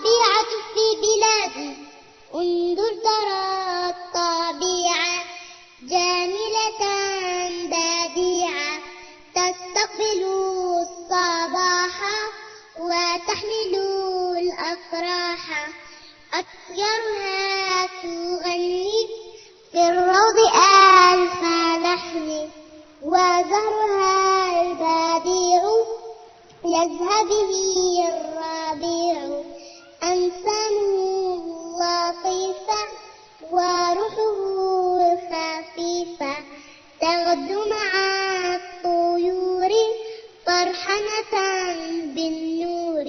الطبيعة في بلادي انظر ترى الطبيعة جميلة بديعة تستقبل الصباح وتحمل الأفراح أطيارها تغني في الروض ألف لحن وزهرها البديع يزهى به الربيع أنسان لطيفة وروحه خفيفة تغدو مع الطيور فرحانة بالنور.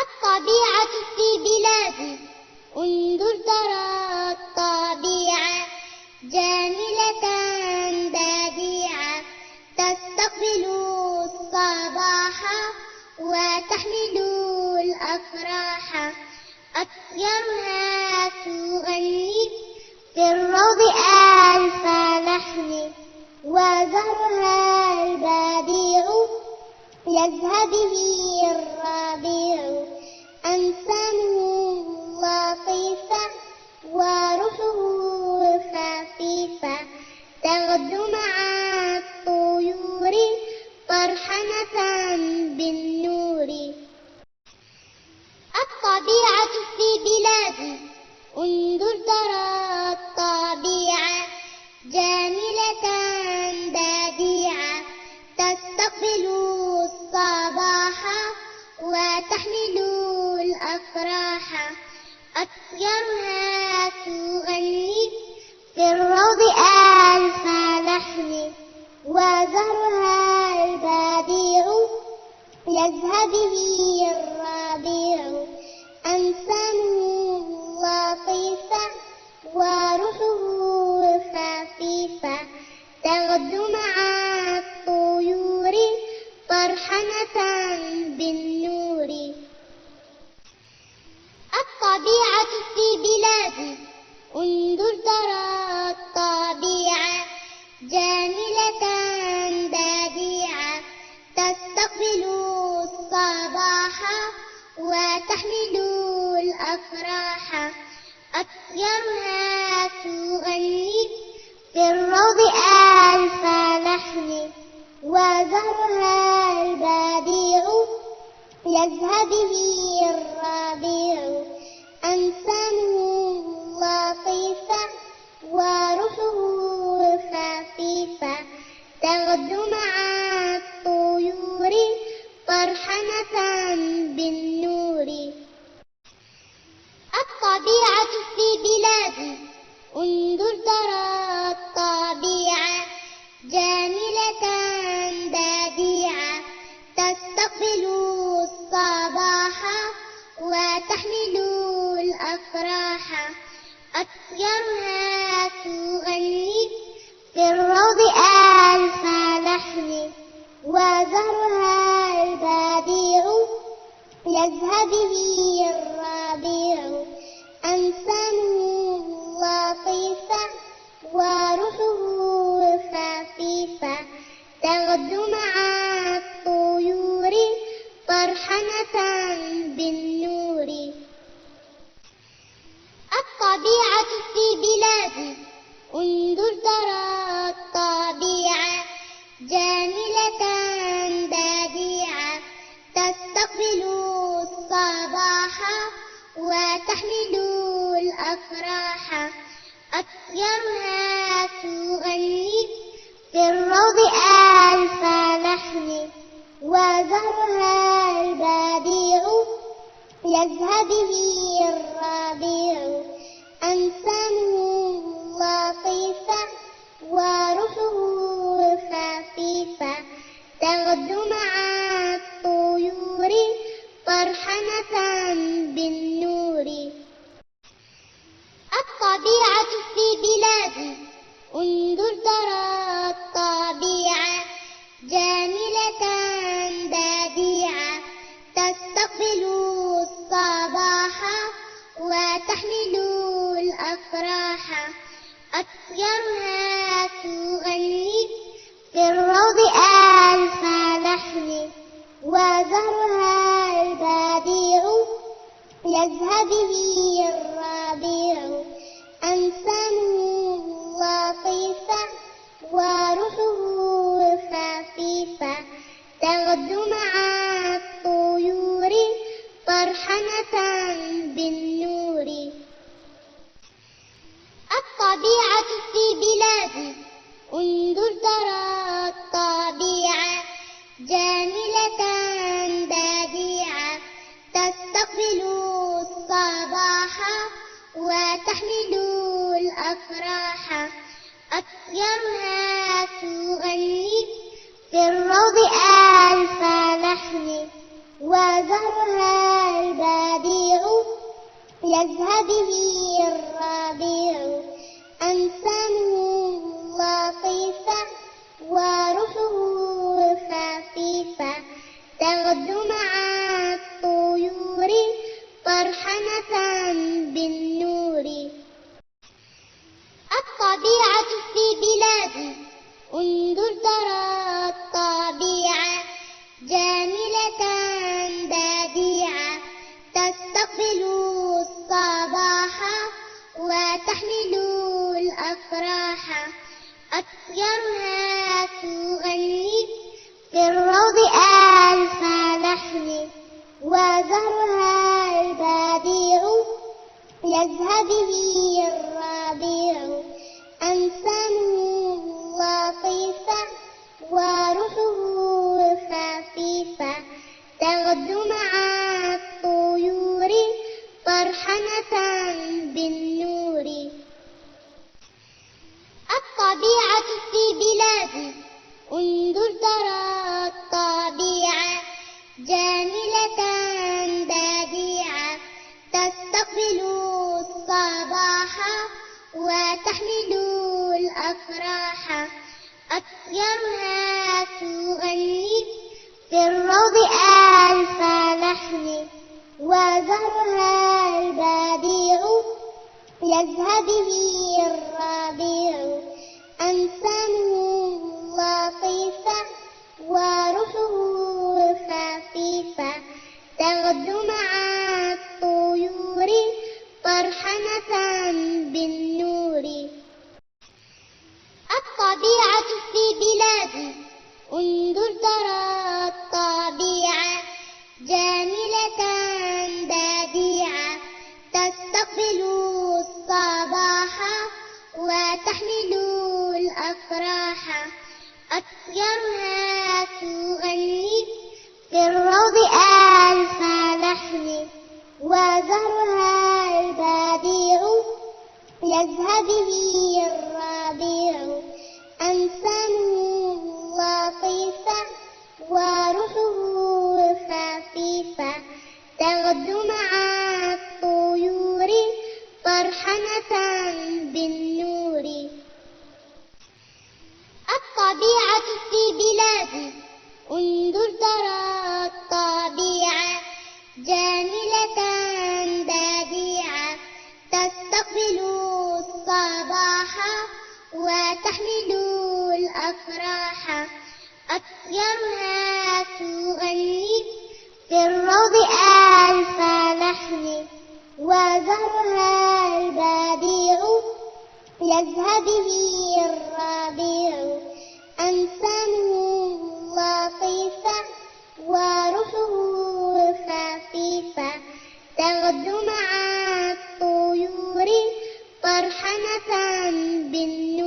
الطبيعة في بلادي انظر ترى الطبيعة جميلة بديعة تستقبل الصباح وتحمل الأفراح أطيارها تغني في الروض ألف لحن وزهرها البديع يزهى به الربيع أنسان لطيفة وروحه خفيفة تغدو مع الطيور فرحانة بالنور. الطبيعة في بلادي انظر ترى الطبيعة جميلة بديعة تستقبل الصباح وتحمل الأفراح أطيارها تغني في الروض ألف لحن وزهرها البديع يزهى به الربيع أنسان لطيفة وروحه خفيفة تغدو مع الطيور فرحانة بالنور. الطبيعة في بلادي انظر ترى الطبيعة جميلة بديعة تستقبل الصباح وتحمل الأفراح أطيارها تغني في الروض ألف لحن وزهرها البديع يزهى به الربيع أنسان لطيفة وروحه خفيفة تغدو مع الطيور فرحانة بالنور. الطبيعة في بلادي انظر ترى الطبيعة جميلة بديعة تستقبل الصباح وتحمل الأفراح أطيارها تغني في الروض ألف لحن وزهرها البديع يزهى به الربيع أنسان لطيفة وروحه خفيفة تغدو مع الطيور فرحانة بالنور. الطبيعة في بلادي انظر ترى الطبيعة جميلة بديعة تستقبل الصباح وتحمل الأفراح أطيارها تغني في الروض ألف لحن وزهرها البديع يزهى به الربيع أنسان لطيفة وروحه خفيفة تغدو مع الطيور فرحانة بالنور. الطبيعة في بلادي انظر ترى الطبيعة جميلة بديعة تستقبل الصباح وتحمل الأفراح أطيارها تغني في الروض ألف لحن وزهرها البديع يذهب به الربيع أنسامه لطيفة وروحه خفيفة تغدو مع الطيور فرحانة بالنور. الطبيعة في بلادي انظر ترى الطبيعة جميلة بديعة تستقبل الصباح وتحمل الأفراح أطيارها تغني في الروض ألف لحن وزهرها البديع يذهب به الربيع أنسامه لطيفة وروحه خفيفة تغدو مع الطيور فرحانة بالنور. الطبيعة في بلادي انظر ترى الطبيعة جميلة بديعة تستقبل الصباح وتحمل الأفراح أطيارها تغني في الروض ألف لحن وزهرها البديع يذهب به الربيع أنسامه لطيفة وروحه خفيفة تغدو مع الطيور فرحانة بالنور. الطبيعة في بلادي انظر ترى الطبيعة جميلة بديعة تستقبل الصباح وتحمل الأفراح أطيارها تغني في الروض ألف لحن وزهرها البديع يذهب به الربيع أنسامه لطيفة وروحه خفيفة تغدو مع الطيور فرحانة بالنور. الطبيعة في بلادي انظر ترى الطبيعة جميلة بديعة تستقبل الصباح وتحمل الأفراح أطيارها تغني في الروض ألف لحن وزهرها البديع يذهب به الربيع أنسامه لطيفة وروحه خفيفة تغدو مع الطيور فرحانة بالنور. الطبيعة في بلادي انظر ترى الطبيعة جميلة بديعة تستقبل الصباح وتحمل الأفراح أطيارها تغني في الروض ألف لحن وزهرها البديع يذهب به الربيع أنسامه لطيفة وروحه خفيفة تغدو مع الطيور فرحانة بالنور.